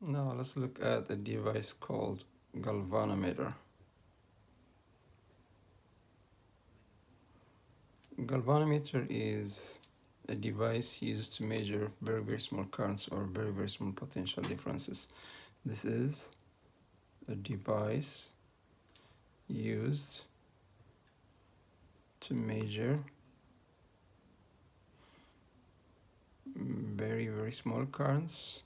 Now let's look at a device called galvanometer. Galvanometer is a device used to measure very, very small currents or very, very small potential differences. This is a device used to measure very, very small currents,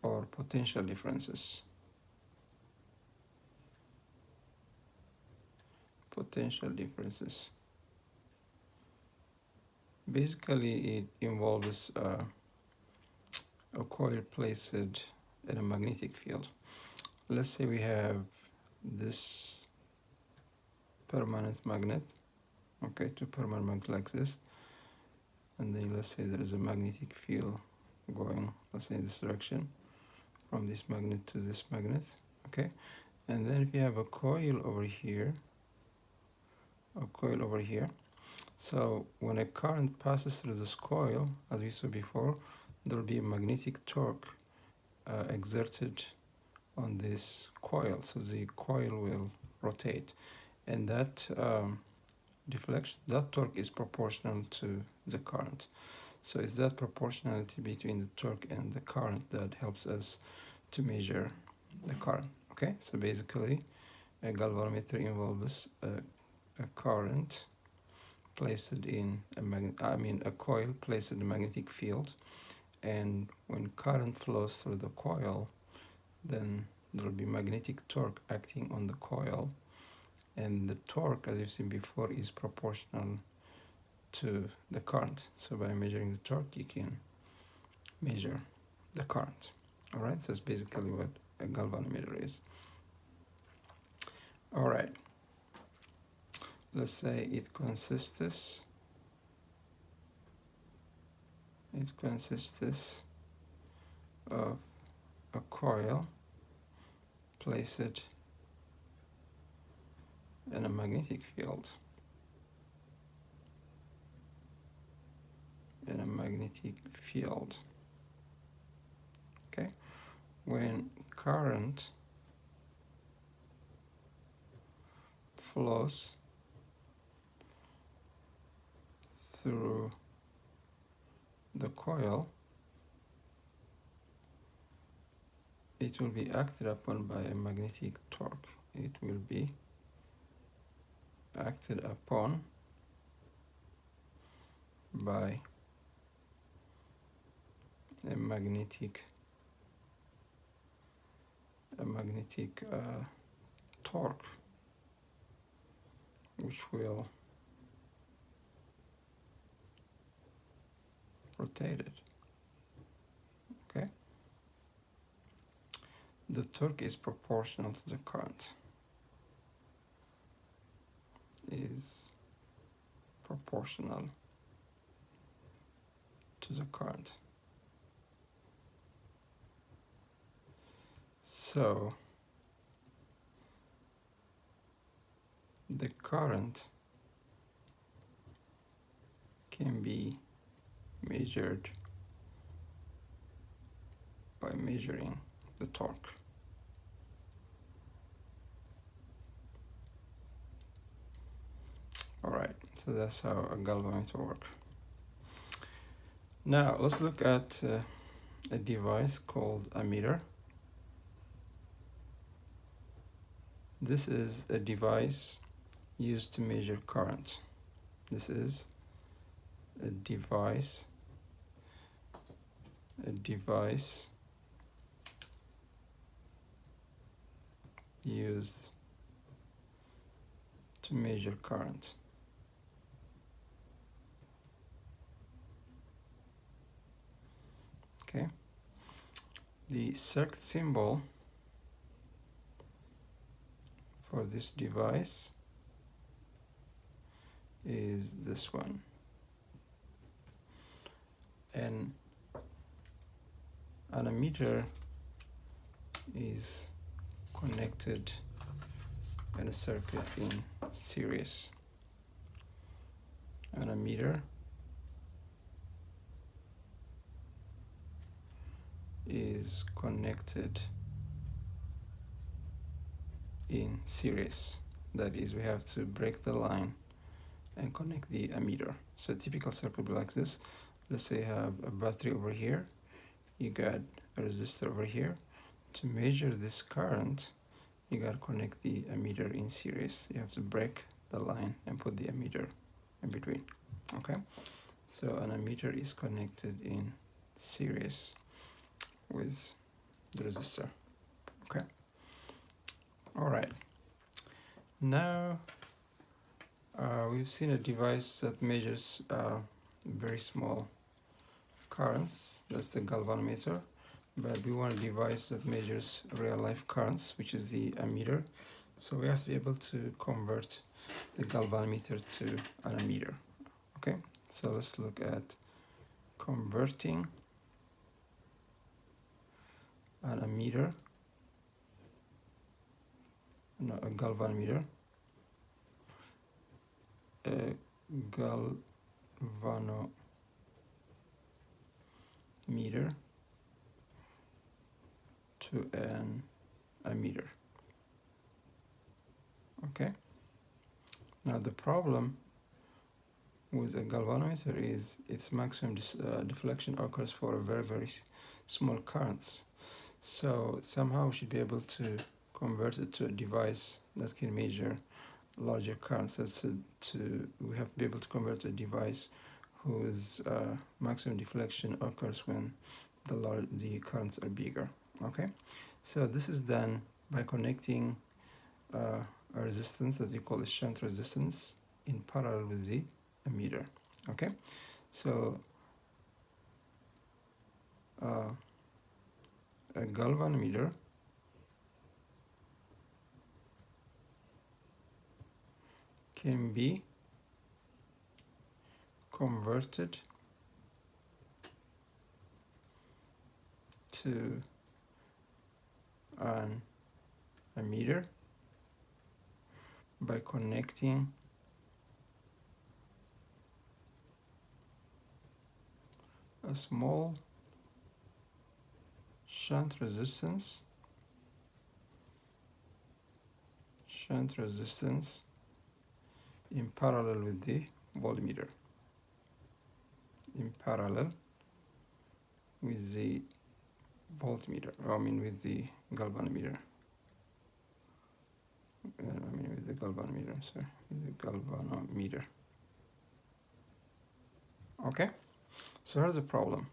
or potential differences. Basically, it involves a coil placed in a magnetic field. Let's say we have this permanent magnet, okay, two permanent magnets like this, and then let's say there is a magnetic field going, let's say in this direction, from this magnet to this magnet, okay, and then if you have a coil over here, so when a current passes through this coil, as we saw before, there will be a magnetic torque exerted on this coil, so the coil will rotate, and that deflection, that torque is proportional to the current. So it's that proportionality between the torque and the current that helps us to measure the current. Okay, so basically a galvanometer involves a current placed in a coil placed in a magnetic field, and when current flows through the coil, then there will be magnetic torque acting on the coil, and the torque, as you've seen before, is proportional to the current. So by measuring the torque, you can measure the current. All right, so that's basically what a galvanometer is. All right, let's say it consists of a coil placed in a magnetic field. Okay, when current flows through the coil, it will be acted upon by a magnetic torque. It will be acted upon by a magnetic torque, which will rotate it. Okay, the torque is proportional to the current. So the current can be measured by measuring the torque. All right, so that's how a galvanometer works. Now let's look at a device called a meter. This is a device used to measure current. This is a device used to measure current. Okay, the circuit symbol for this device is this one, and an ammeter is connected in a circuit in series. An ammeter is connected in series. That is, we have to break the line and connect the ammeter. So a typical circuit will be like this. Let's say you have a battery over here, you got a resistor over here. To measure this current, you got to connect the ammeter in series. You have to break the line and put the ammeter in between. Okay, so an ammeter is connected in series with the resistor. Okay, all right. Now we've seen a device that measures very small currents. That's the galvanometer. But we want a device that measures real life currents, which is the ammeter. So we have to be able to convert the galvanometer to an ammeter. Okay, so let's look at converting an ammeter, no, a galvanometer, a galvanometer to an ammeter. Okay, now the problem with a galvanometer is its maximum deflection occurs for very small currents. So somehow we should be able to convert it to a device that can measure larger currents. We have to be able to convert to a device whose maximum deflection occurs when the currents are bigger. Okay, so this is done by connecting a resistance that we call a shunt resistance in parallel with the ammeter. Okay, so a galvanometer can be converted to an ammeter by connecting a small shunt resistance in parallel with the voltmeter, with the galvanometer. With the galvanometer. Okay, so here's the problem.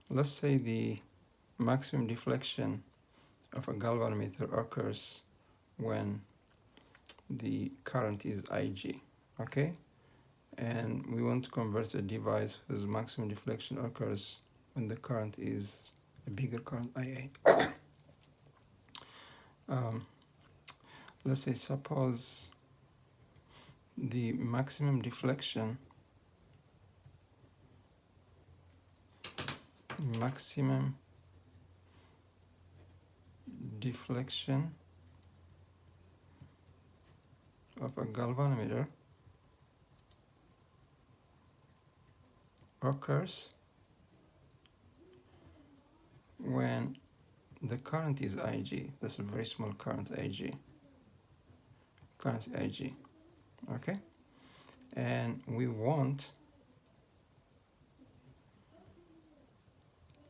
Let's say the maximum deflection of a galvanometer occurs when the current is Ig, okay? And we want to convert a device whose maximum deflection occurs when the current is a bigger current, Ia. Let's say suppose the maximum deflection of a galvanometer occurs when the current is Ig. That's a very small current, Ig. Current Ig. Okay? And we want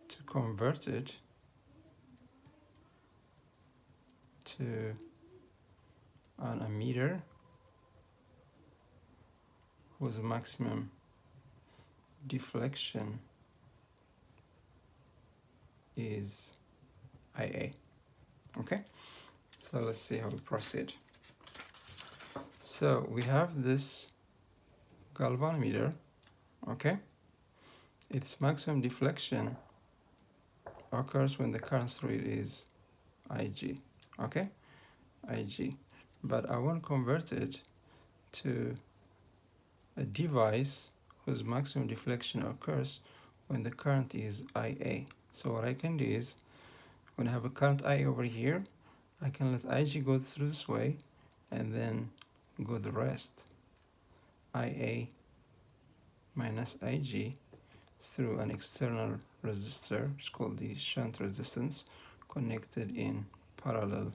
to convert it to an ammeter whose maximum deflection is Ia. Okay, so let's see how we proceed. So we have this galvanometer, okay? Its maximum deflection occurs when the current through it is Ig, okay? Ig. But I want to convert it to a device whose maximum deflection occurs when the current is Ia. So what I can do is, when I have a current Ia over here, I can let Ig go through this way and then go the rest. Ia minus Ig. through an external resistor. It's called the shunt resistance, connected in parallel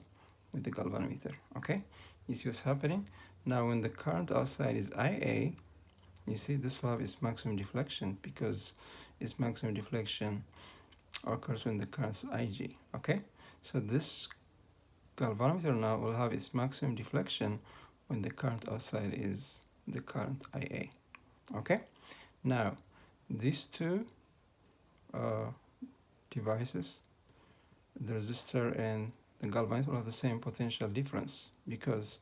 with the galvanometer. Okay, you see what's happening? Now when the current outside is IA, you see this will have its maximum deflection, because its maximum deflection occurs when the current is IG. Okay, so this galvanometer now will have its maximum deflection when the current outside is the current IA. Okay, now these two devices, the resistor and the galvanometer, will have the same potential difference because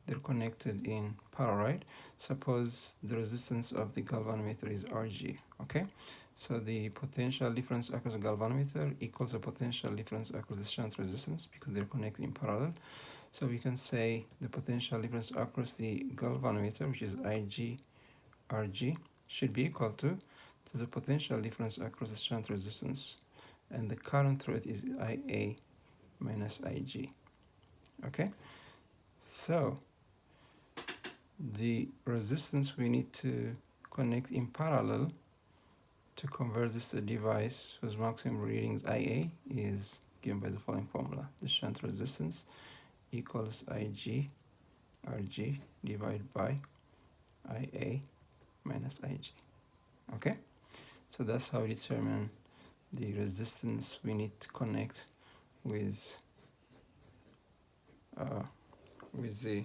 they're connected in parallel, right? Suppose the resistance of the galvanometer is Rg. Okay, so the potential difference across the galvanometer equals the potential difference across the shunt resistance, because they're connected in parallel. So we can say the potential difference across the galvanometer, which is Ig Rg, should be equal to the potential difference across the shunt resistance, and the current through it is Ia minus Ig. Okay, so the resistance we need to connect in parallel to convert this to a device whose maximum reading is Ia is given by the following formula. The shunt resistance equals Ig Rg divided by Ia minus Ig. Okay, so that's how we determine the resistance we need to connect with the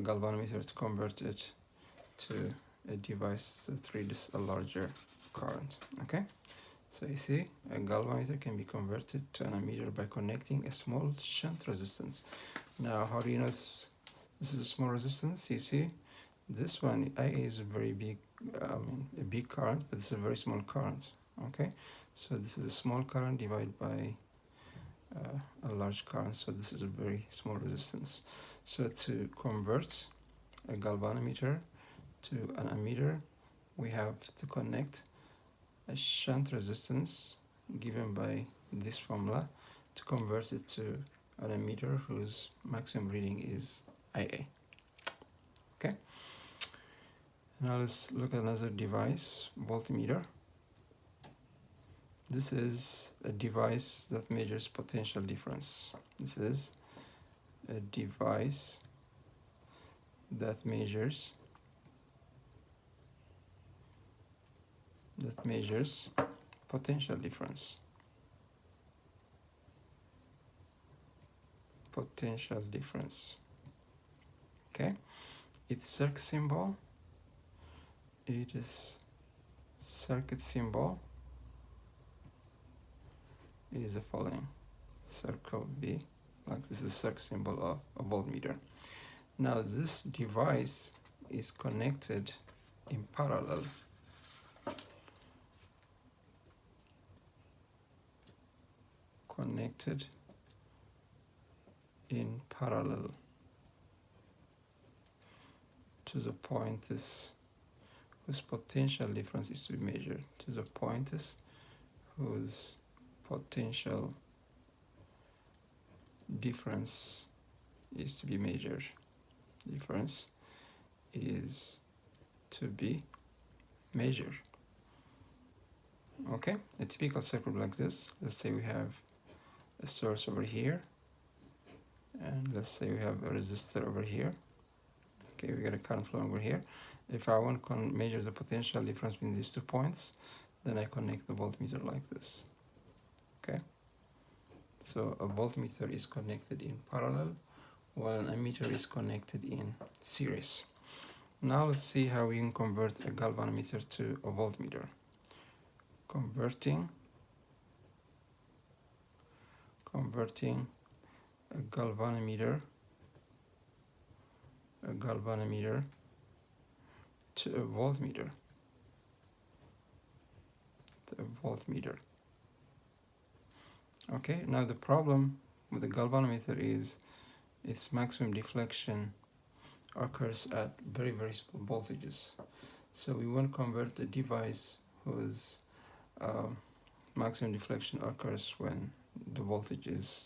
galvanometer to convert it to a device that reads a larger current. Okay, so you see a galvanometer can be converted to an ammeter by connecting a small shunt resistance. Now how do you know this is a small resistance? You see this one, Ia is a very big, a big current, but it's a very small current. Okay, so this is a small current divided by a large current, so this is a very small resistance. So to convert a galvanometer to an ammeter, we have to connect a shunt resistance given by this formula to convert it to an ammeter whose maximum reading is Ia. Okay, now let's look at another device, voltmeter. This is a device that measures potential difference. This is a device that measures potential difference. Potential difference. Okay, its circuit symbol, it is circuit symbol is the following: circle V, like this is a circuit symbol of a voltmeter. Now this device is connected in parallel. Connected in parallel to the pointers whose potential difference is to be measured, to the pointers whose potential difference is to be measured. Difference is to be measured. Okay, a typical circuit like this, let's say we have a source over here, and let's say we have a resistor over here. Okay, we got a current flow over here. If I want to measure the potential difference between these 2 points, then I connect the voltmeter like this. Okay, so a voltmeter is connected in parallel while an ammeter is connected in series. Now let's see how we can convert a galvanometer to a voltmeter. Converting a galvanometer to a voltmeter. Okay, now the problem with the galvanometer is its maximum deflection occurs at very, very small voltages. So we want to convert a device whose maximum deflection occurs when the voltage is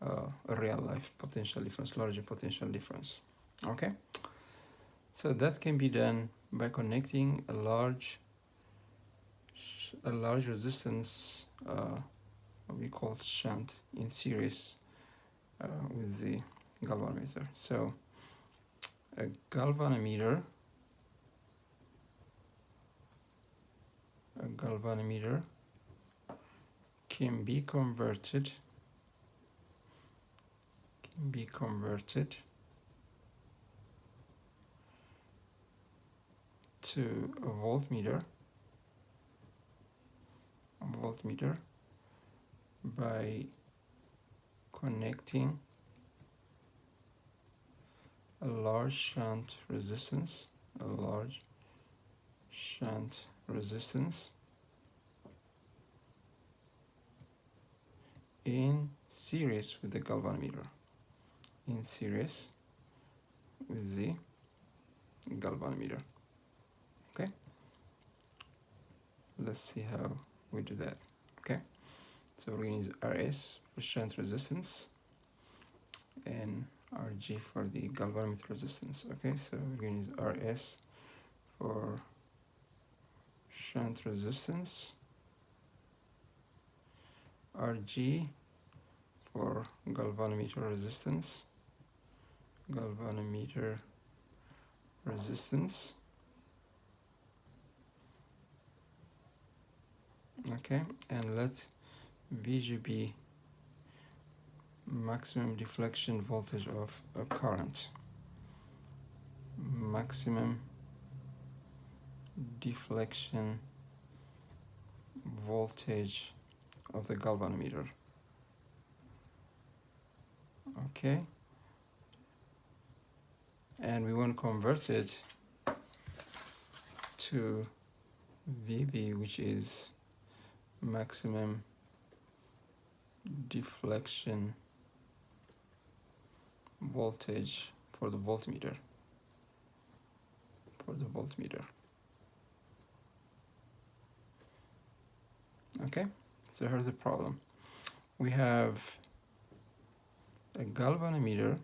a real life potential difference, larger potential difference. Okay, so that can be done by connecting a large resistance, what we call shunt, in series with the galvanometer. So a galvanometer can be converted to a voltmeter by connecting a large shunt resistance in series with the galvanometer. Okay, let's see how we do that. Okay, so we're going to use RS for shunt resistance and RG for the galvanometer resistance. Okay, so we're going to use RS for shunt resistance, RG for galvanometer resistance, okay, and let VG be maximum deflection voltage of a current, maximum deflection voltage of the galvanometer. Okay, and we want to convert it to VV, which is maximum deflection voltage for the voltmeter. Okay, so here's the problem. We have a galvanometer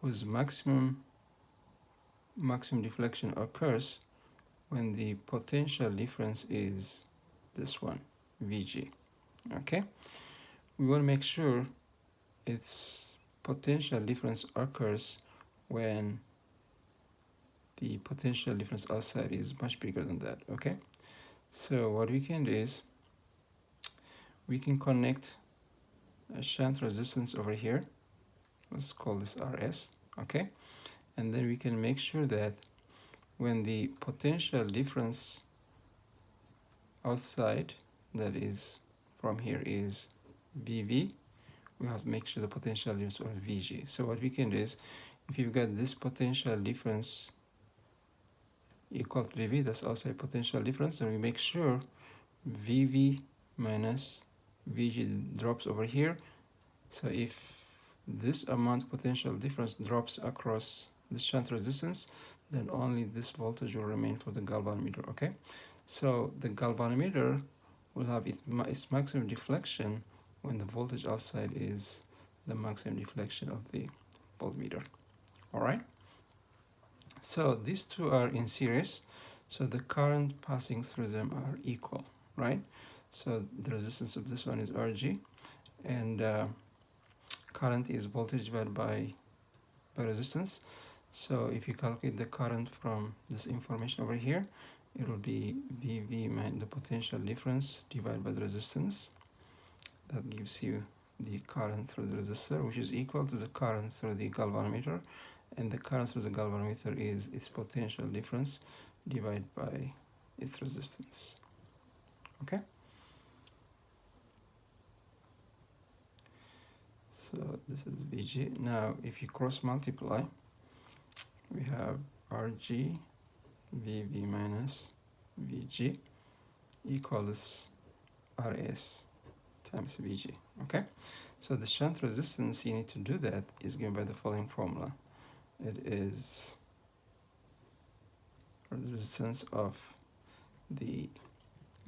whose maximum deflection occurs when the potential difference is this one, Vg. Okay, we want to make sure its potential difference occurs when the potential difference outside is much bigger than that. Okay, so what we can do is we can connect a shunt resistance over here. Let's call this RS. Okay, and then we can make sure that when the potential difference outside, that is from here, is VV, we have to make sure the potential difference is VG. So what we can do is, if you've got this potential difference equal to VV, that's outside potential difference, then we make sure VV minus VG drops over here. So if this amount potential difference drops across the shunt resistance, then only this voltage will remain for the galvanometer. Okay, so the galvanometer will have its maximum deflection when the voltage outside is the maximum deflection of the voltmeter. All right, so these two are in series, so the current passing through them are equal, right? So the resistance of this one is RG, and current is voltage divided by resistance. So if you calculate the current from this information over here, it will be VV minus the potential difference divided by the resistance. That gives you the current through the resistor, which is equal to the current through the galvanometer, and the current through the galvanometer is its potential difference divided by its resistance. Okay, so this is VG. Now if you cross multiply, we have RG VV minus VG equals RS times VG. Okay, so the shunt resistance, you need to do that, is given by the following formula. It is the resistance of the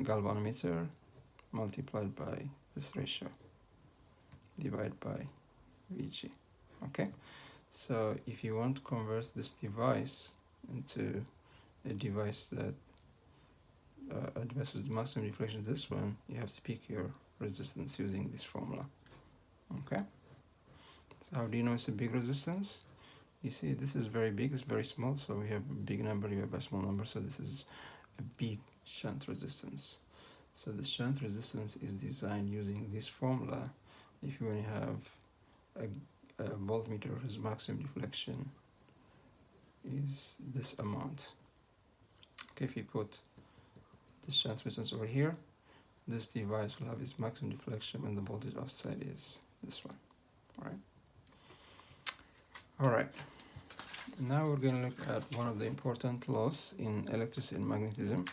galvanometer multiplied by this ratio divided by Vg. Okay, so if you want to convert this device into a device that a device with maximum deflection, this one, you have to pick your resistance using this formula. Okay, so how do you know it's a big resistance? You see, this is very big, it's very small, so we have a big number, you have a small number, so this is a big shunt resistance. So the shunt resistance is designed using this formula. If you only have a voltmeter whose maximum deflection is this amount. Okay, if you put the shunt resistance over here, this device will have its maximum deflection when the voltage offset is this one. All right. Now we're going to look at one of the important laws in electricity and magnetism.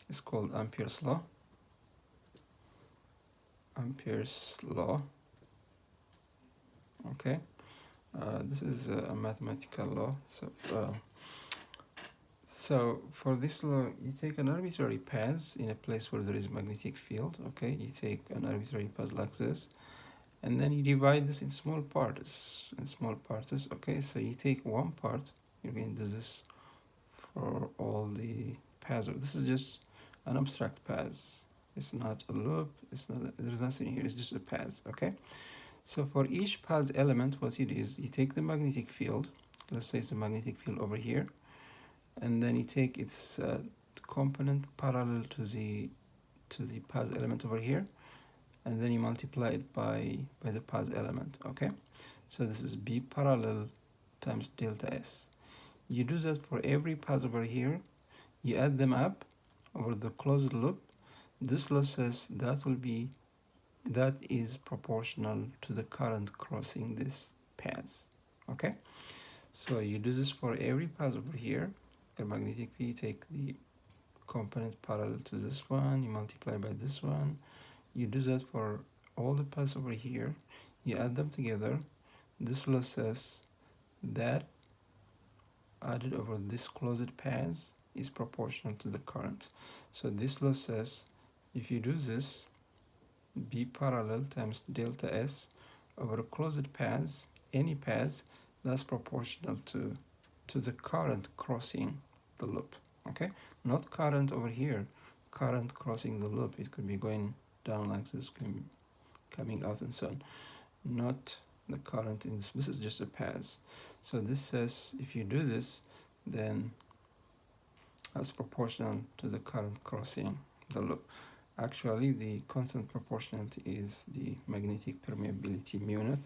It's called Ampere's law. Ampere's law. Okay. This is a mathematical law. So for this law, you take an arbitrary path in a place where there is a magnetic field. Okay, you take an arbitrary path like this, and then you divide this in small parts. Okay, so you take one part. You're going to do this for all the paths. This is just an abstract path. It's not a loop. It's not. There's nothing here. It's just a path. Okay. So for each path element, what it is, you take the magnetic field. Let's say it's a magnetic field over here, and then you take its component parallel to the path element over here, and then you multiply it by the path element. Okay. So this is B parallel times delta S. You do that for every path over here. You add them up over the closed loop. This law says that is proportional to the current crossing this path. Okay, so you do this for every path over here. The magnetic field, take the component parallel to this one, you multiply by this one. You do that for all the paths over here. You add them together. This law says that added over this closed path is proportional to the current. So this law says if you do this, B parallel times delta S over a closed path, any path, that's proportional to the current crossing the loop. Okay, not current over here, current crossing the loop. It could be going down like this, coming out and so on. Not the current in this. This is just a path. So this says if you do this, then that's proportional to the current crossing the loop. Actually, the constant proportionality is the magnetic permeability mu naught.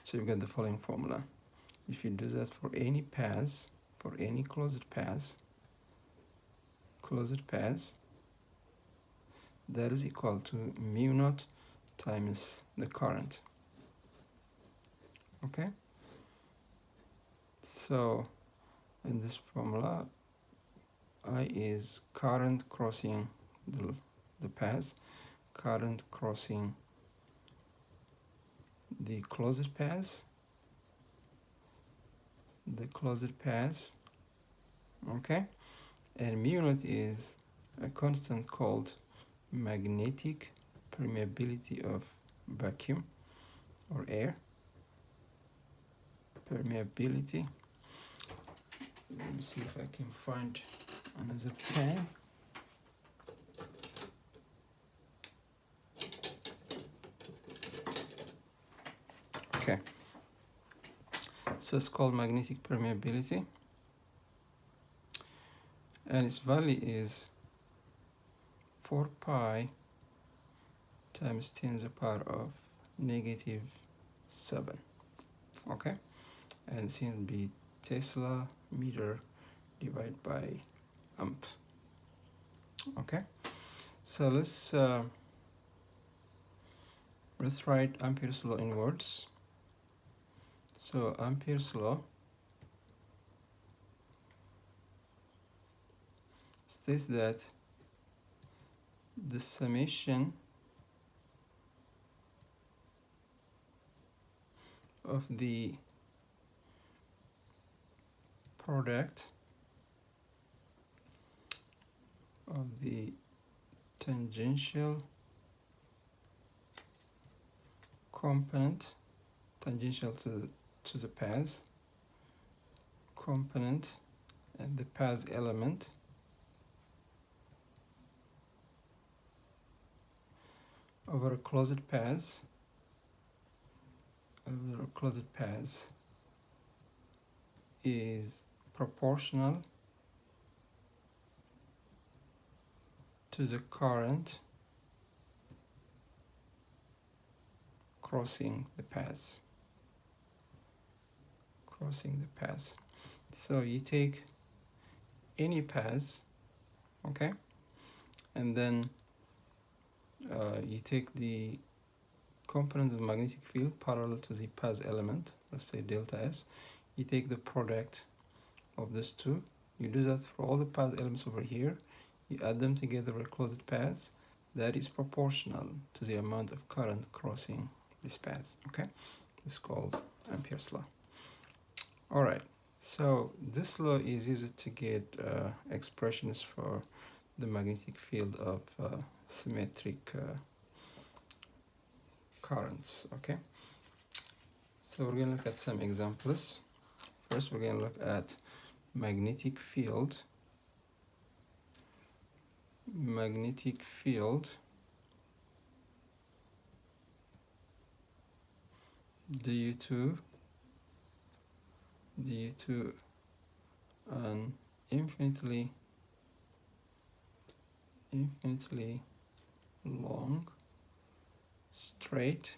So you've got the following formula. If you do that for any path, for any closed path, that is equal to mu naught times the current. Okay? So in this formula, I is current crossing the path, current crossing the closed path, okay, and mu naught is a constant called magnetic permeability of vacuum or air. Permeability. Let me see if I can find another pen. Okay, so it's called magnetic permeability, and its value is 4 pi times 10 to the power of negative 7. Okay, and it's going to be Tesla meter divided by amp. Okay, so let's write Ampere's law in words. So Ampere's law states that the summation of the product of the tangential component, tangential to the path component and the path element over a closed path, is proportional to the current crossing the path. So you take any path, okay, and then you take the component of the magnetic field parallel to the path element, let's say delta S. You take the product of these two. You do that for all the path elements over here. You add them together with closed paths. That is proportional to the amount of current crossing this path, okay? It's called Ampere's law. All right, so this law is used to get expressions for the magnetic field of symmetric currents, okay? So we're going to look at some examples. First, we're going to look at magnetic field due to an infinitely long straight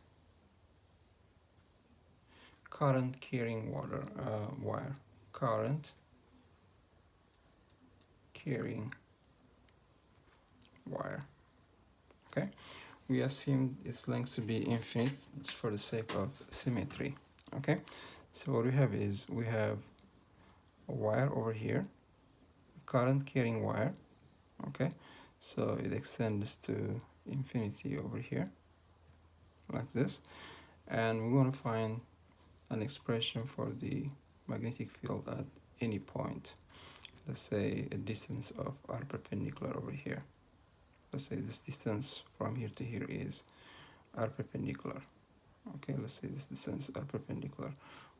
current carrying wire. Current carrying wire. Okay, we assume its length to be infinite for the sake of symmetry. Okay, so what we have is we have a wire over here, a current carrying wire. Okay, so it extends to infinity over here like this, and we want to find an expression for the magnetic field at any point. Let's say a distance of r perpendicular over here. Let's say this distance from here to here is r perpendicular. Okay, let's say this distance r perpendicular.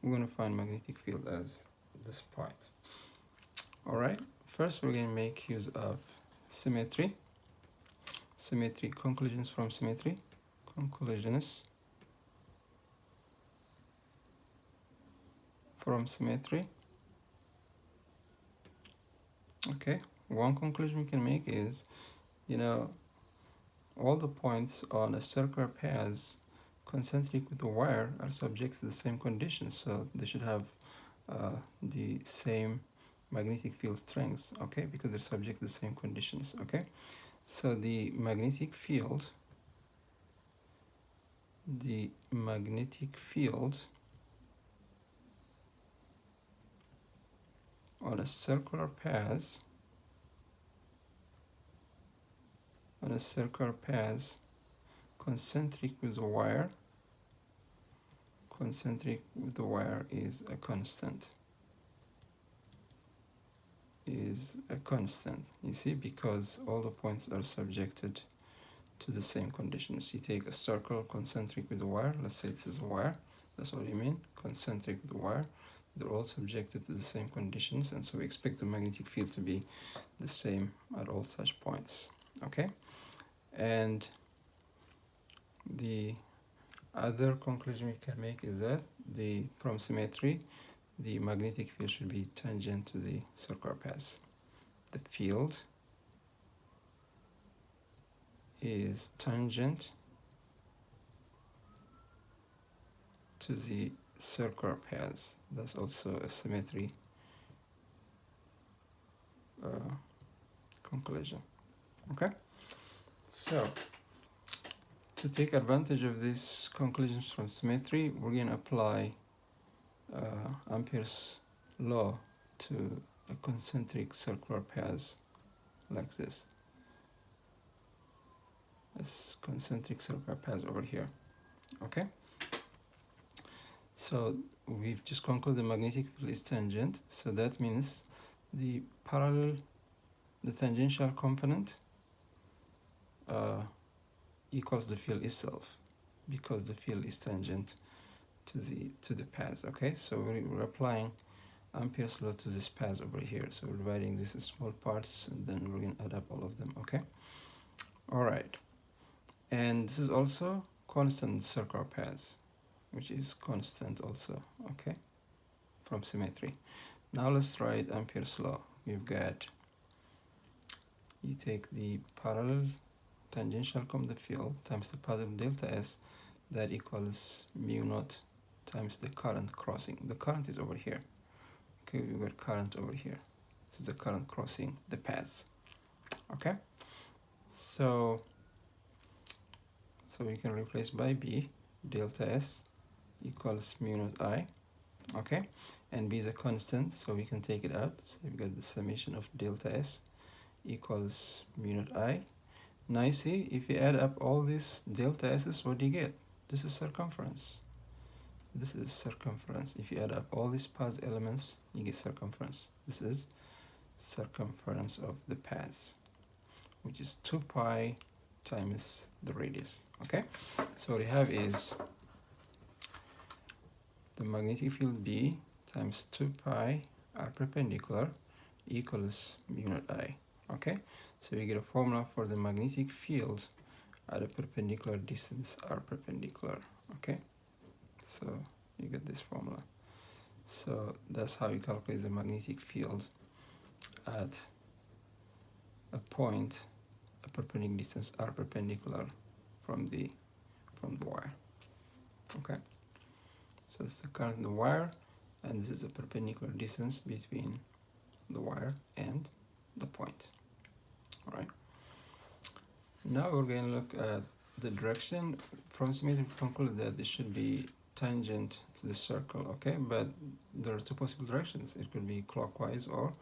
We're going to find magnetic field as this point. All right, first we're going to make use of symmetry. Conclusions from symmetry. Conclusions from symmetry. Okay, one conclusion we can make is, all the points on a circular path concentric with the wire are subject to the same conditions, so they should have the same magnetic field strength, okay, because they're subject to the same conditions, okay? So the magnetic field on a circular path concentric with the wire is a constant. You see, because all the points are subjected to the same conditions. You take a circle concentric with the wire, let's say this is a wire, that's what you mean, concentric with the wire, they're all subjected to the same conditions, and so we expect the magnetic field to be the same at all such points, okay? And the other conclusion we can make is that from symmetry, the magnetic field should be tangent to the circular path. The field is tangent to the circular path. That's also a symmetry conclusion. Okay, so to take advantage of these conclusions from symmetry, we're going to apply Ampere's law to a concentric circular path like this. This concentric circular path over here. Okay, so we've just concluded the magnetic field is tangent, so that means the tangential component equals the field itself, because the field is tangent to the path. Okay, so we're applying Ampere's law to this path over here. So we're dividing this in small parts, and then we're going to add up all of them. Okay, all right. And this is also constant circular path, which is constant also, okay, from symmetry. Now let's write Ampere's law. We've got, you take the parallel tangential common field times the positive delta S, that equals mu naught times the current crossing. The current is over here. Okay, we've got current over here. So the current crossing the paths. Okay, so we can replace by B, delta S equals mu naught I. Okay, and B is a constant, so we can take it out. So we've got the summation of delta S equals mu naught I. Now you see, if you add up all these delta S's, what do you get? This is circumference. This is circumference. If you add up all these path elements, you get circumference. This is circumference of the path, which is 2 pi times the radius. Okay, so what we have is the magnetic field B times 2 pi r perpendicular equals mu naught I. Okay, so we get a formula for the magnetic field at a perpendicular distance r perpendicular. Okay, so you get this formula. So that's how you calculate the magnetic field at a point, a perpendicular distance r perpendicular from the wire. Okay, so it's the current in the wire, and this is the perpendicular distance between the wire and the point. All right, now we're going to look at the direction. From symmetry we conclude that this should be tangent to the circle. Okay, but there are two possible directions. It could be clockwise or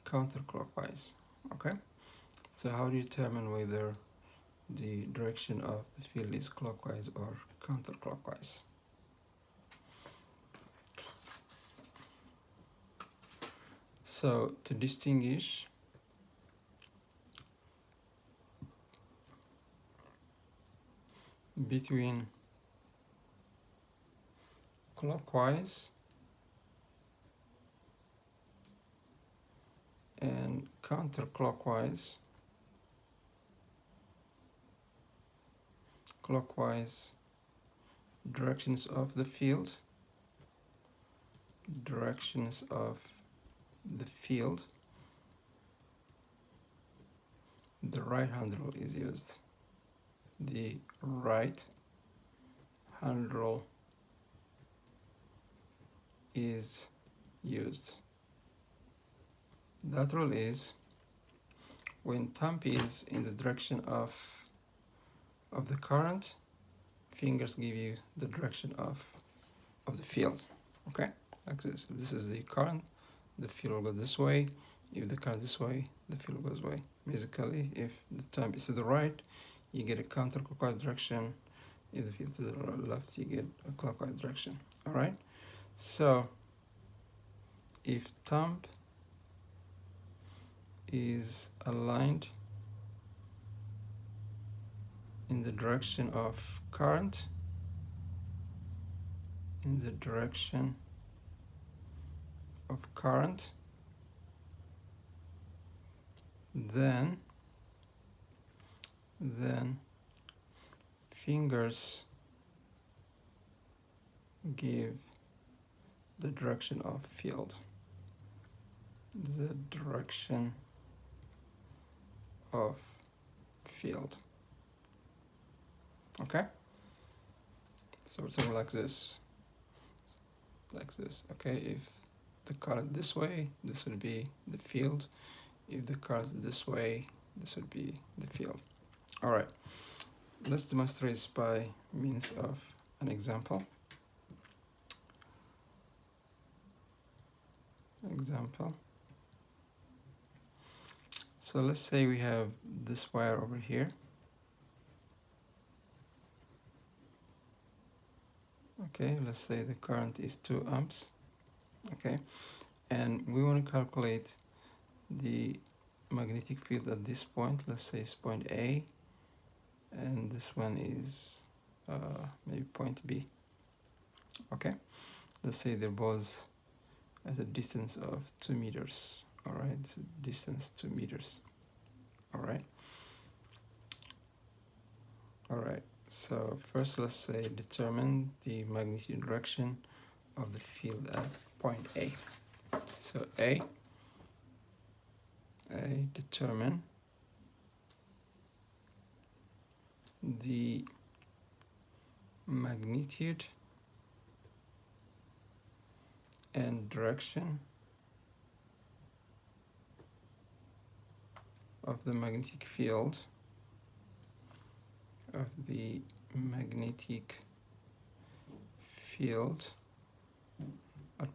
counterclockwise. Okay, so how do you determine whether the direction of the field is clockwise or counterclockwise? So to distinguish between clockwise and counterclockwise, clockwise directions of the field, directions of the field, the right hand rule is used. The right hand rule is used. That rule is when thumb is in the direction of the current, fingers give you the direction of the field. Okay, like this. If this is the current, the field will go this way. If the current this way, the field goes way. Basically, if the thumb is to the right, you get a counterclockwise direction. If the field is to the left, you get a clockwise direction. All right. So if thumb is aligned in the direction of current, in the direction of current, then fingers give the direction of field, the direction of field. Okay, so it's something like this, okay. If the current this way, this would be the field. If the current this way, this would be the field. All right, let's demonstrate this by means of an example. So let's say we have this wire over here. Okay, let's say the current is 2 amps. Okay, and we want to calculate the magnetic field at this point. Let's say it's point A, and this one is maybe point B. Okay, let's say they're both at a distance of 2 meters. All right, distance 2 meters. All right, All right, so first let's say determine the magnetic direction of the field at point A. So A, determine the magnitude and direction of the magnetic field at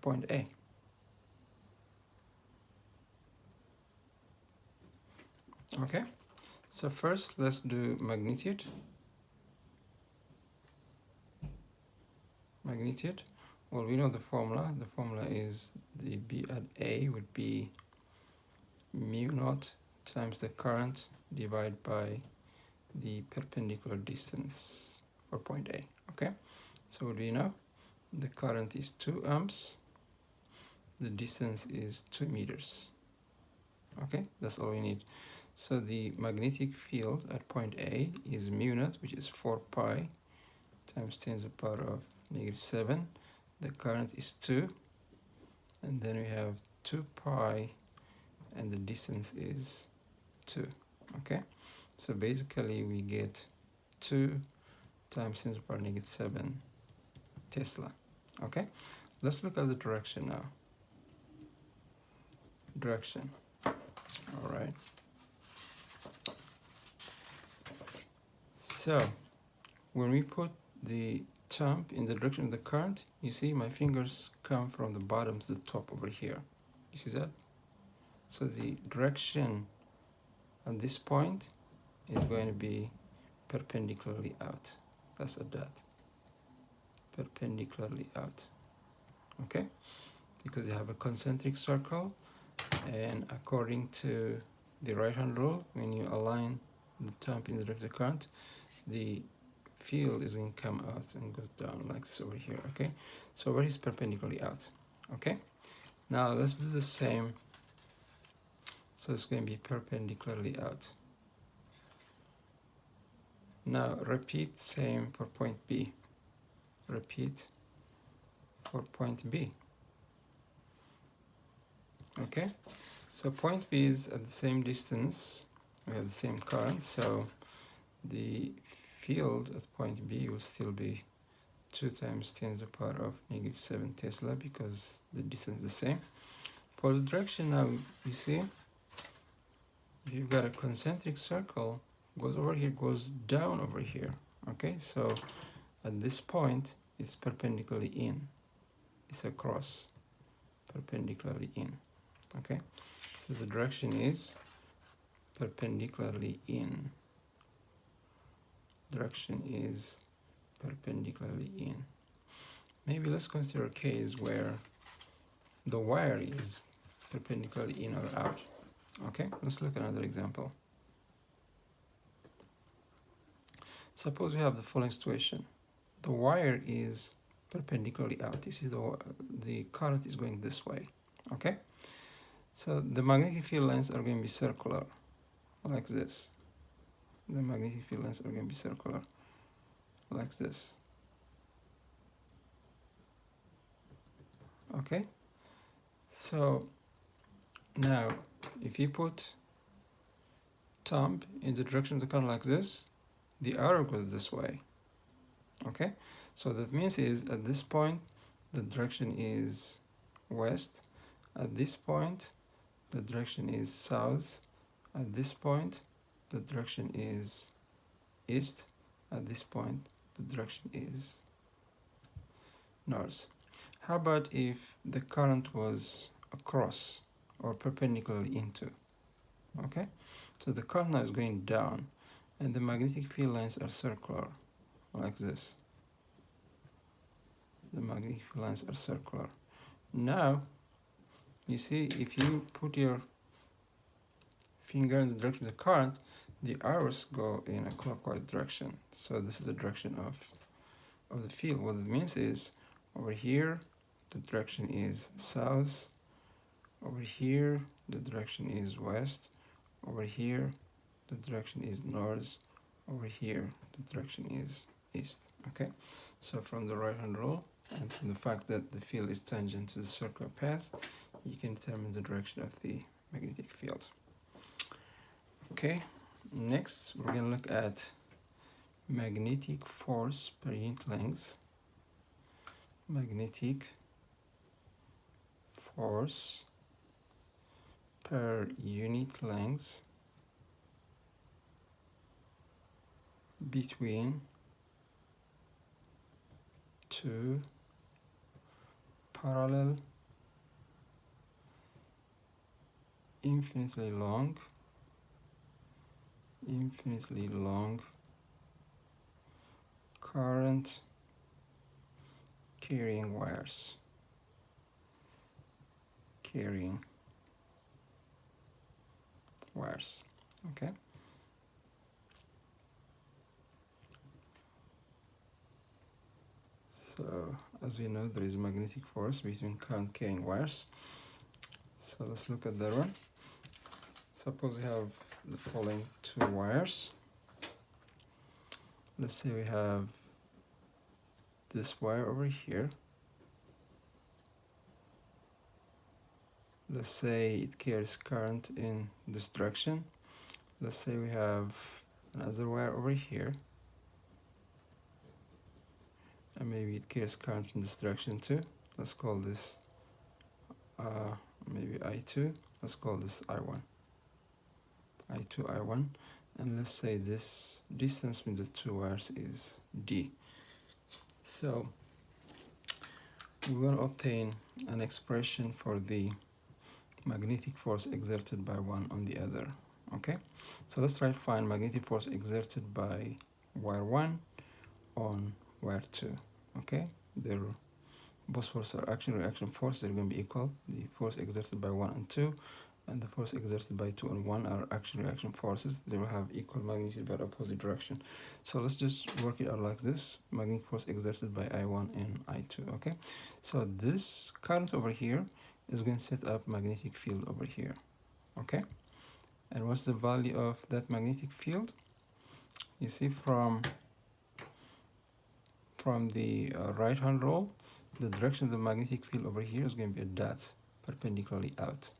point A. Okay, so first let's do magnitude. Well, we know the formula. The formula is the B at A would be mu naught times the current divided by the perpendicular distance for point A. Okay, so what do we know? The current is 2 amps, the distance is 2 meters. Okay, that's all we need. So the magnetic field at point A is mu naught, which is 4 pi times 10 to the power of -7. The current is 2, and then we have 2 pi, and the distance is 2. Okay, so basically we get 2 times 10 to the power -7 Tesla. Okay, let's look at the direction now. Direction. All right. So when we put the thumb in the direction of the current, you see my fingers come from the bottom to the top over here. You see that? So the direction at this point is going to be perpendicularly out. That's a dot. Perpendicularly out. Okay? Because you have a concentric circle, and according to the right-hand rule, when you align the thumb in the direction of the current, the field is going to come out and goes down like this over here. Okay, so where is perpendicularly out? Okay, now let's do the same. So it's going to be perpendicularly out. Now repeat same for point B. Repeat for point B. Okay, so point B is at the same distance. We have the same current, so the field at point B will still be 2 times 10 to the power of -7 Tesla, because the distance is the same. For the direction now, you see, if you've got a concentric circle, goes over here, goes down over here. Okay, so at this point, it's perpendicularly in. It's a cross, perpendicularly in. Okay, so the direction is perpendicularly in. Direction is perpendicularly in. Maybe let's consider a case where the wire is perpendicularly in or out. Okay, let's look at another example. Suppose we have the following situation. The wire is perpendicularly out. You see the current is going this way. Okay, so the magnetic field lines are going to be circular, like this. The magnetic field lines are going to be circular, like this. Okay, so now if you put thumb in the direction of the current like this, the arrow goes this way. Okay, so that means is at this point the direction is west, at this point the direction is south, at this point the direction is east, at this point the direction is north. How about if the current was across or perpendicularly into? Okay, so the current now is going down, and the magnetic field lines are circular, like this. The magnetic field lines are circular. Now, you see, if you put your finger in the direction of the current, the arrows go in a clockwise direction. So this is the direction of the field. What it means is, over here, the direction is south. Over here, the direction is west. Over here, the direction is north. over here the direction is east. Okay, so from the right hand rule and from the fact that the field is tangent to the circular path, you can determine the direction of the magnetic field. Okay, next we're going to look at magnetic force per unit length. Magnetic force per unit length between two parallel infinitely long current carrying wires. Okay, so as we know, there is magnetic force between current carrying wires. So let's look at that one. Suppose we have the following two wires. Let's say we have this wire over here. Let's say it carries current in this direction. Let's say we have another wire over here, and maybe it carries current in this direction too. Let's call this maybe I2. Let's call this I1. I2, I1, and let's say this distance between the two wires is D. So we're going to obtain an expression for the magnetic force exerted by one on the other. Okay, so let's try to find magnetic force exerted by wire 1 on wire 2. Okay, their both forces are action reaction force. They're going to be equal. The force exerted by 1 and 2 and the force exerted by 2 and 1 are action reaction forces. They will have equal magnitude but opposite direction. So let's just work it out like this. Magnetic force exerted by I1 and I2. Okay, so this current over here is going to set up magnetic field over here. Okay, and what's the value of that magnetic field? You see from the right hand rule, the direction of the magnetic field over here is going to be a dot perpendicularly out.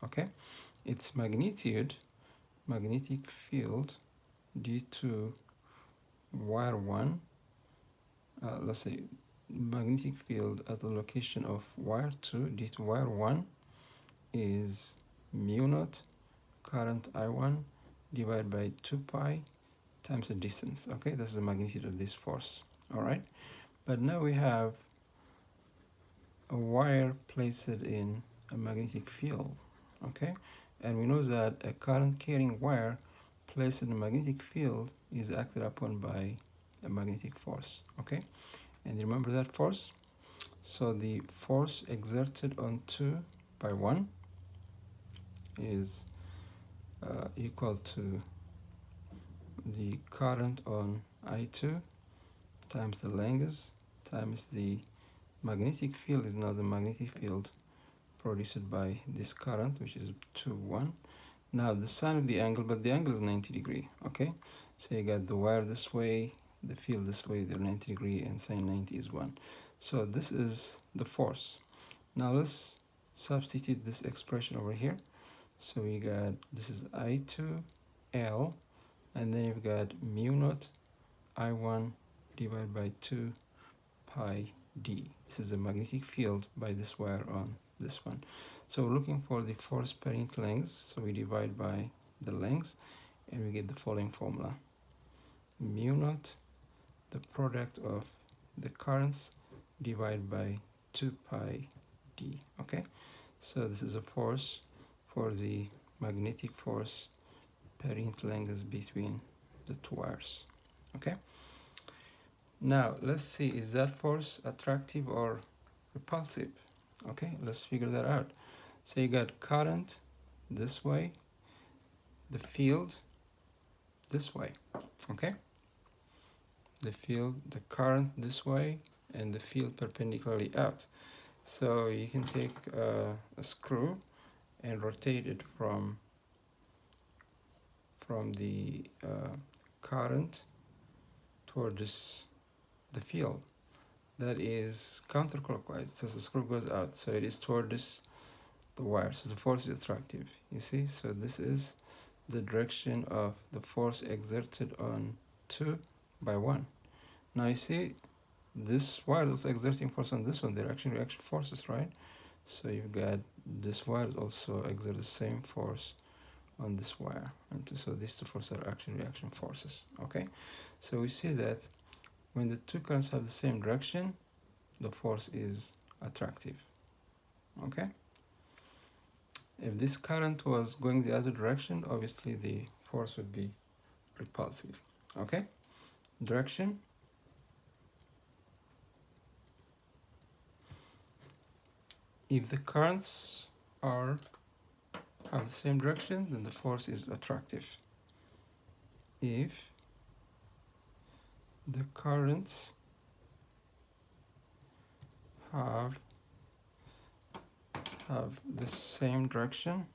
Okay, its magnitude, magnetic field due to wire 1, let's say magnetic field at the location of wire 2 due to wire 1 is mu naught current I1 divided by 2 pi times the distance. Okay, that's the magnitude of this force. All right, but now we have a wire placed in a magnetic field. Okay, and we know that a current carrying wire placed in a magnetic field is acted upon by a magnetic force. Okay, and remember that force. So the force exerted on 2 by 1 is equal to the current on I2 times the length times the magnetic field is now the magnetic field produced by this current, which is 2, 1. Now the sine of the angle, but the angle is 90 degree. Okay, so you got the wire this way, the field this way, they're 90 degree, and sine 90 is 1. So this is the force. Now let's substitute this expression over here. So we got, this is I2L, and then you've got mu naught I1 divided by 2 pi d. This is the magnetic field by this wire on this one. So we're looking for the force per unit length, so we divide by the length and we get the following formula: mu naught, the product of the currents, divided by 2 pi d. Okay, so this is a force for the magnetic force per unit length between the two wires. Okay, now let's see, is that force attractive or repulsive? Okay, let's figure that out. So you got current this way, the field this way. Okay, the field, the current this way, and the field perpendicularly out. So you can take a screw and rotate it from the current towards the field that is counterclockwise. So the screw goes out, so it is towards the wire, so the force is attractive, you see. So this is the direction of the force exerted on 2 by 1. Now you see this wire is exerting force on this one, they're action reaction forces, right? So you've got this wire also exert the same force on this wire, and so these two forces are action reaction forces. Okay, so we see that when the two currents have the same direction, the force is attractive. Okay, if this current was going the other direction, obviously the force would be repulsive. Okay, direction. If the currents have the same direction, then the force is attractive. If the currents have the same direction,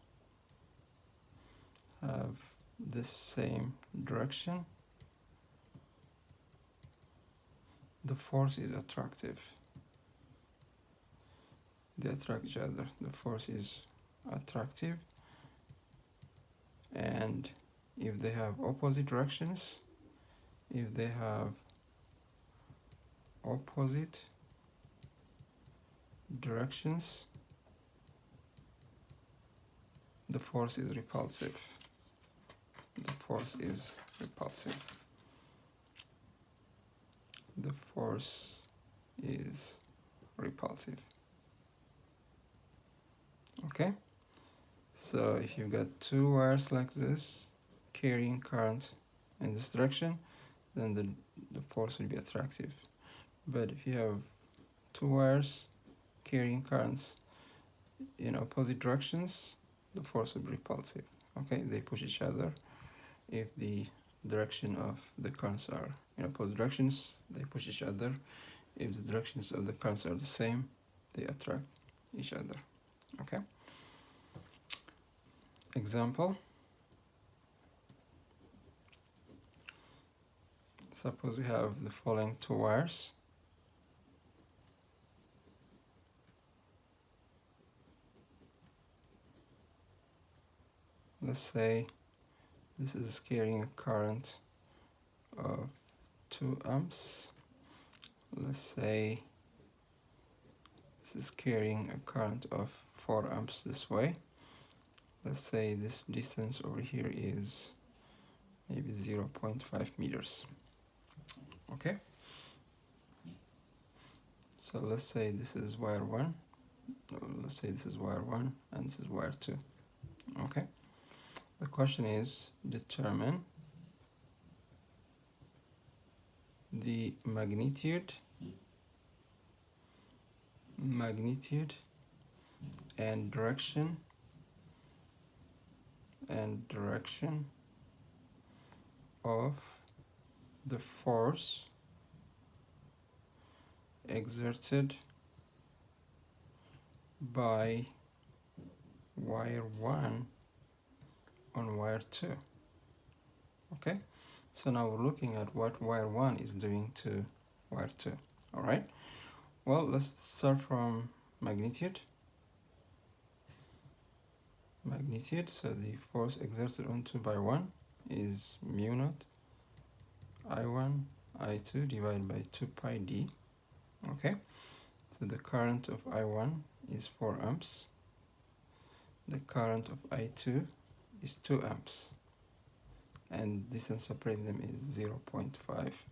the force is attractive. They attract each other. The force is attractive. And if they have opposite directions, the force is repulsive. The force is repulsive. Okay, so if you've got two wires like this carrying current in this direction, then the force will be attractive. But if you have two wires carrying currents in opposite directions, the force will be repulsive. Okay, they push each other. If the direction of the currents are in opposite directions, they push each other. If the directions of the currents are the same, they attract each other. Okay, example. Suppose we have the following two wires. Let's say this is carrying a current of 2 amps. Let's say this is carrying a current of 4 amps this way. Let's say this distance over here is maybe 0.5 meters. Okay, so let's say this is wire 1. Let's say this is wire 1 and this is wire 2. Okay, the question is determine the magnitude and direction of the force exerted by wire 1 on wire 2. Okay, so now we're looking at what wire 1 is doing to wire 2. All right, well, let's start from magnitude. So the force exerted on 2 by 1 is mu naught I1 I2 divided by 2 pi d. Okay, so the current of I1 is 4 amps. The current of I2 is 2 amps. And distance separating them is 0.5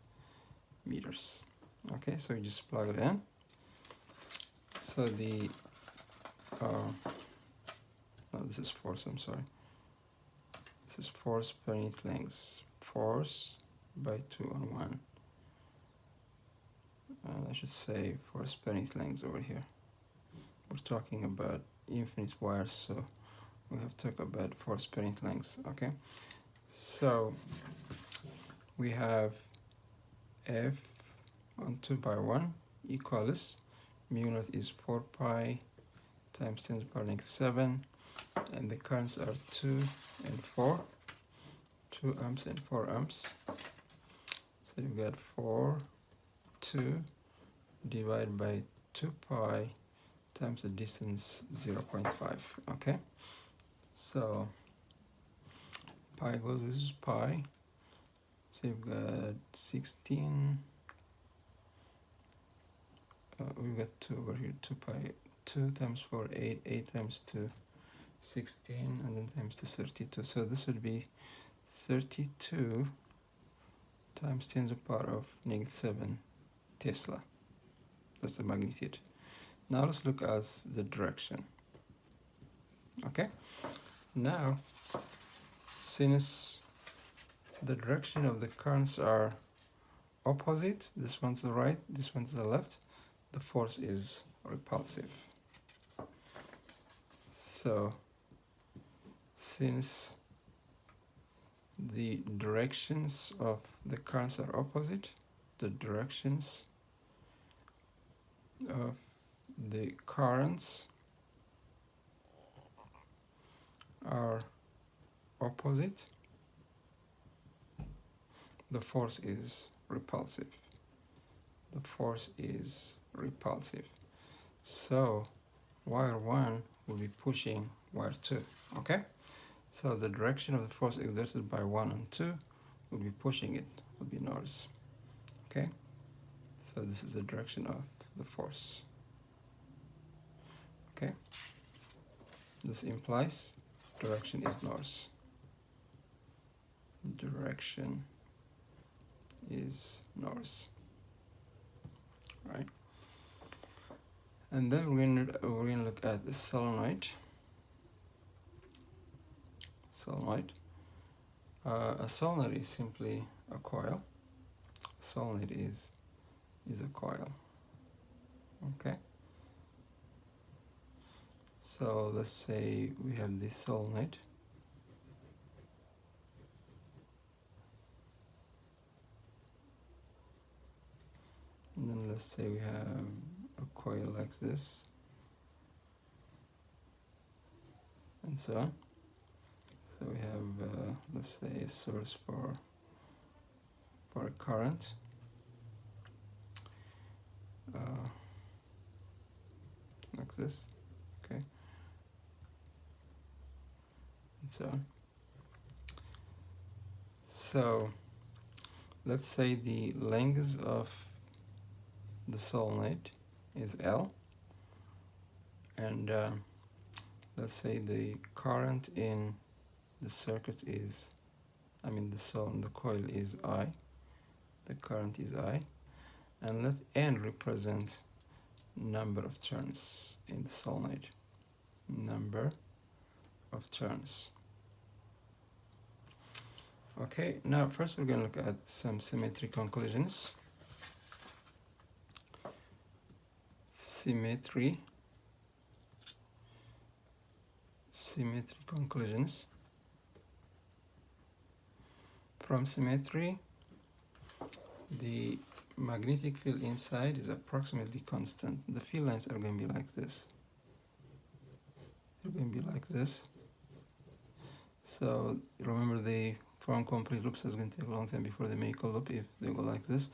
meters. Okay, so you just plug it in. So the no, this is force, I'm sorry. This is force per unit length. Force by 2 on 1. And I should say force per unit length over here. We're talking about infinite wires, so we have to talk about force per unit length. Okay, so we have F on 2 by 1 equals mu naught is 4 pi times 10⁻⁷, and the currents are 2 and 4. 2 2 amps and 4 amps. So you've got 2 divided by 2 pi times the distance 0.5. Okay, so pi goes with pi, so you've got 16, we've got 2 over here, 2 pi, 2 times 4, 8, 8 times 2, 16, and then times 2, 32. So this would be 32 times 10 to the power of -7 Tesla. That's the magnitude. Now let's look at the direction. Okay, now since the direction of the currents are opposite, this one's the right, this one's the left, the force is repulsive. So since the directions of the currents are opposite, the directions of the currents are opposite, the force is repulsive. The force is repulsive. So wire 1 will be pushing wire 2. Okay, so the direction of the force exerted by 1 and 2 will be pushing it, will be north. Okay, so this is the direction of the force. Okay, this implies direction is north. Direction is north, right? And then we're gonna look at the solenoid. A solenoid is simply a coil. A solenoid is a coil. Okay. So let's say we have this solenoid. And then let's say we have a coil like this, and so on. So we have, let's say, a source for a current. Like this, okay, and so on. So let's say the length of the solenoid is L, and let's say the current in the circuit is, the coil is I, the current is I, and let N represent number of turns in the solenoid, number of turns. Okay, now first we're going to look at some symmetry conclusions. Symmetry conclusions. From symmetry, the magnetic field inside is approximately constant. The field lines are going to be like this. They're going to be like this. So remember, they form complete loops, so it's going to take a long time before they make a loop if they go like this.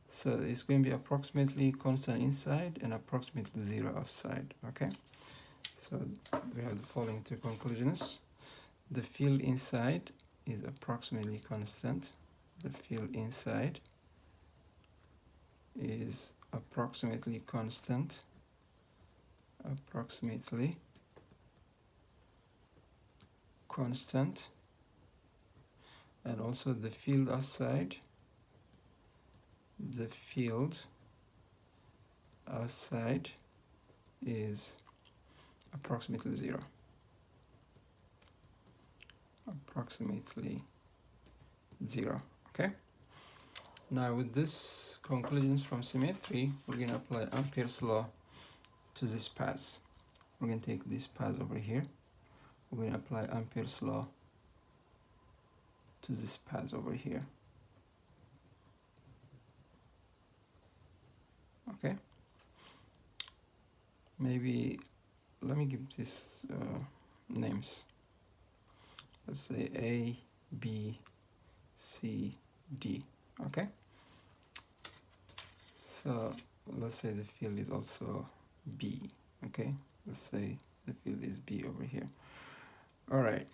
So it's going to be approximately constant inside and approximately 0 outside. Okay, so we have the following two conclusions. The field inside is approximately constant. The field inside is approximately constant, and also the field outside, is approximately 0. Okay, now with this conclusions from symmetry, we're going to apply Ampere's law to this path. We're going to take this path over here. We're going to apply Ampere's law to this path over here. Okay, maybe let me give this names. Let's say A, B, CD. Okay, so let's say the field is also B. Okay, let's say the field is B over here. All right,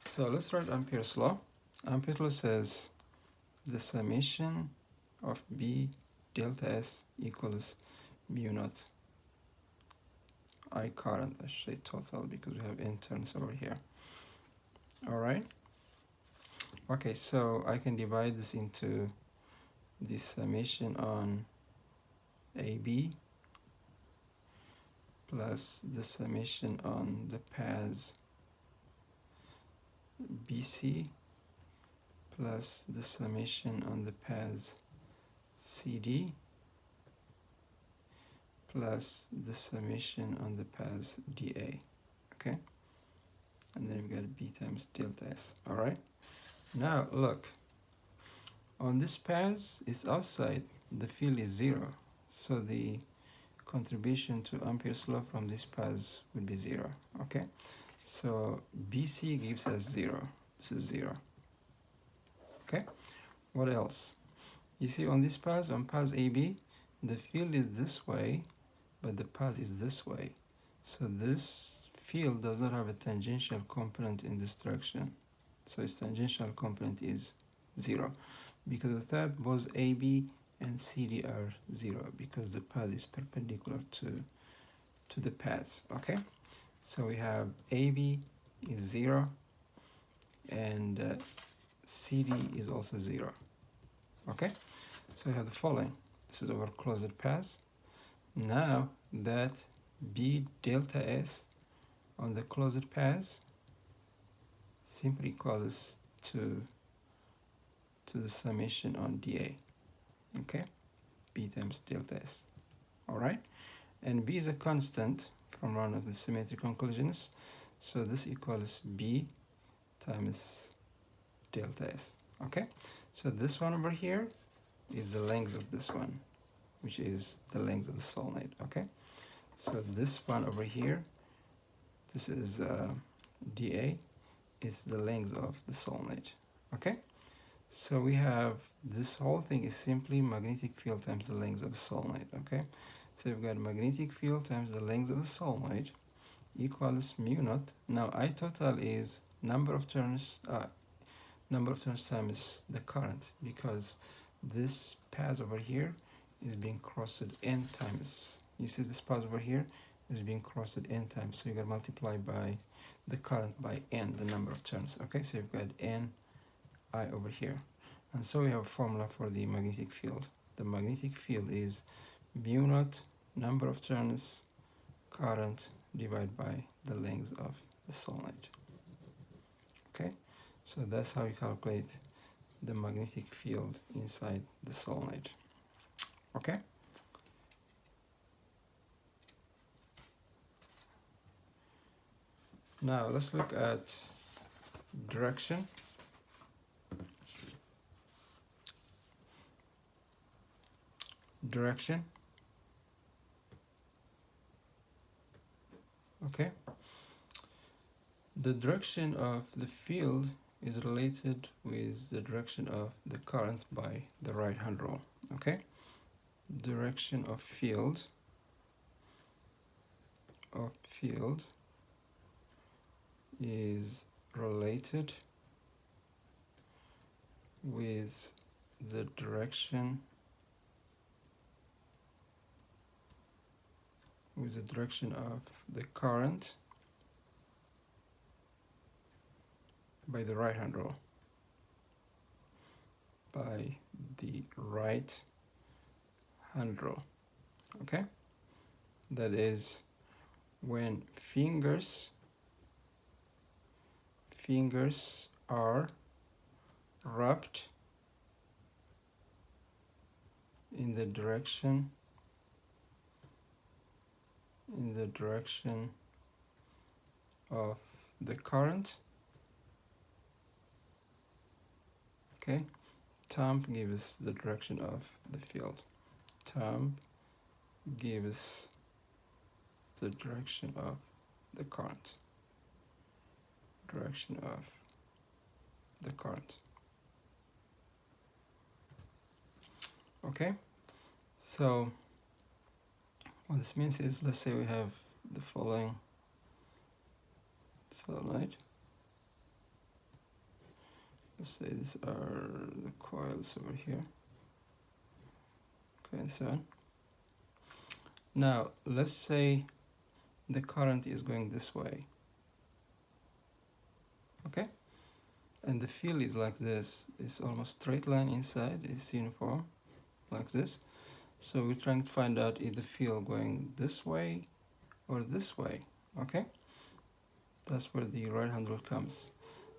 so let's write Ampere's law. Ampere's law says the summation of B delta S equals mu naught I current. I should say total because we have N turns over here. All right. Okay, so I can divide this into the summation on AB plus the summation on the paths BC plus the summation on the paths CD plus the summation on the paths DA. Okay, and then we've got B times delta S. All right, now look, on this path is outside, the field is 0, so the contribution to Ampere's law from this path would be 0. Okay, so BC gives us 0. This is 0. Okay, what else? You see on this path, on path AB, the field is this way, but the path is this way. So this field does not have a tangential component in this direction. So its tangential component is 0. Because of that, both AB and CD are 0 because the path is perpendicular to the paths. Okay, so we have AB is 0 and CD is also 0. Okay, so we have the following. This is our closed path. Now that B delta S on the closed path simply equals to the summation on dA. Okay, B times delta S. All right, and B is a constant from one of the symmetric conclusions, so this equals B times delta S. Okay, so this one over here is the length of this one, which is the length of the solenoid. Okay, so this one over here, this is dA, is the length of the solenoid. Okay, so we have this whole thing is simply magnetic field times the length of the solenoid. Okay, so we've got magnetic field times the length of the solenoid equals mu naught. Now I total is number of turns times the current, because this path over here is being crossed n times. You see this path over here is being crossed n times, so you got to multiply by the current by n, the number of turns. Okay, so you've got n I over here, and so we have a formula for the magnetic field. The magnetic field is mu naught number of turns current divided by the length of the solenoid. Okay, so that's how you calculate the magnetic field inside the solenoid. Okay, now let's look at direction. Okay, the direction of the field is related with the direction of the current by the right hand rule. Okay, direction of field is related with the direction of the current by the right hand rule. Okay, that is when fingers are wrapped in the direction of the current. Okay, thumb gives the direction of the field. Thumb gives the direction of the current. Okay, so what this means is, let's say we have the following solenoid. Let's say these are the coils over here. Okay, and so on. Now, let's say the current is going this way. Okay? And the field is like this. It's almost straight line inside. It's uniform, like this. So we're trying to find out if the field going this way or this way. Okay? That's where the right hand rule comes.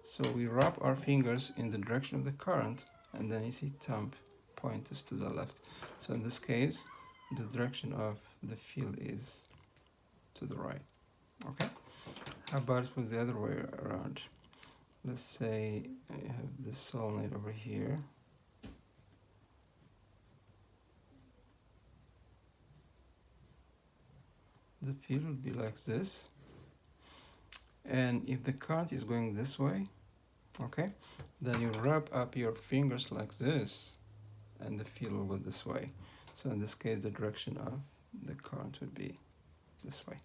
So we wrap our fingers in the direction of the current, and then you see thumb pointers to the left. So in this case, the direction of the field is to the right. Okay? How about it was the other way around? Let's say I have this solenoid over here. The field would be like this. And if the current is going this way, okay, then you wrap up your fingers like this, and the field will go this way. So in this case, the direction of the current would be this way.